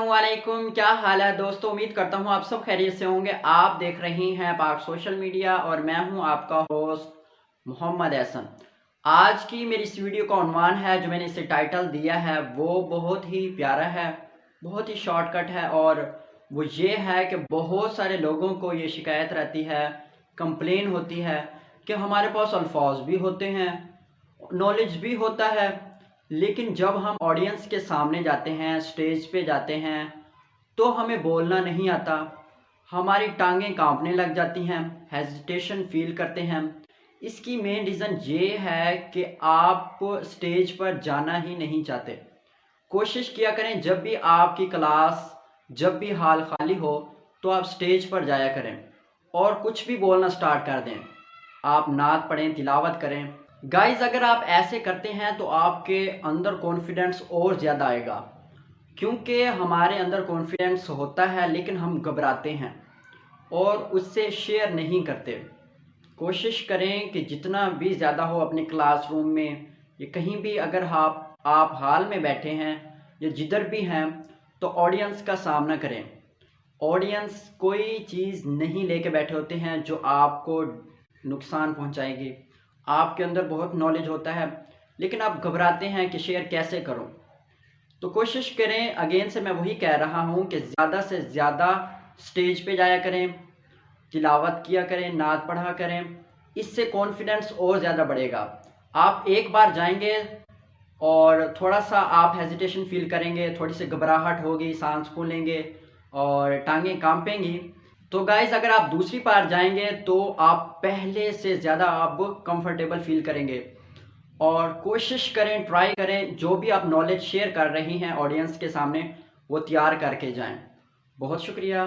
अस्सलामुअलैकुम, क्या हाल है दोस्तों। उम्मीद करता हूँ आप सब खैरियत से होंगे। आप देख रही हैं पाक सोशल मीडिया और मैं हूँ आपका होस्ट मोहम्मद एहसन। आज की मेरी इस वीडियो का उन्वान है, जो मैंने इसे टाइटल दिया है, वो बहुत ही प्यारा है, बहुत ही शॉर्टकट है। और वो ये है कि बहुत सारे लोगों को ये शिकायत रहती है, कंप्लेन होती है कि हमारे पास अल्फाज भी होते हैं, नॉलेज भी होता है, लेकिन जब हम ऑडियंस के सामने जाते हैं, स्टेज पे जाते हैं, तो हमें बोलना नहीं आता। हमारी टांगें कांपने लग जाती हैं, हेजिटेशन फील करते हैं। इसकी मेन रीज़न ये है कि आप स्टेज पर जाना ही नहीं चाहते। कोशिश किया करें जब भी आपकी क्लास, जब भी हॉल खाली हो, तो आप स्टेज पर जाया करें और कुछ भी बोलना स्टार्ट कर दें। आप नात पढ़ें, तिलावत करें। गाइस, अगर आप ऐसे करते हैं तो आपके अंदर कॉन्फिडेंस और ज़्यादा आएगा, क्योंकि हमारे अंदर कॉन्फिडेंस होता है लेकिन हम घबराते हैं और उससे शेयर नहीं करते। कोशिश करें कि जितना भी ज़्यादा हो अपने क्लासरूम में या कहीं भी, अगर आप हॉल में बैठे हैं या जिधर भी हैं, तो ऑडियंस का सामना करें। ऑडियंस कोई चीज़ नहीं लेके बैठे होते हैं जो आपको नुकसान पहुंचाएगी। आपके अंदर बहुत नॉलेज होता है लेकिन आप घबराते हैं कि शेयर कैसे करूं। तो कोशिश करें, अगेन से मैं वही कह रहा हूं कि ज़्यादा से ज़्यादा स्टेज पे जाया करें, तिलावत किया करें, नात पढ़ा करें। इससे कॉन्फिडेंस और ज़्यादा बढ़ेगा। आप एक बार जाएंगे और थोड़ा सा आप हेजिटेशन फील करेंगे, थोड़ी सी घबराहट होगी, सांस फूलेंगे और टांगें कांपेंगी। तो गाइस, अगर आप दूसरी बार जाएंगे तो आप पहले से ज़्यादा आप कंफर्टेबल फील करेंगे। और कोशिश करें, ट्राई करें, जो भी आप नॉलेज शेयर कर रही हैं ऑडियंस के सामने, वो तैयार करके जाएं। बहुत शुक्रिया।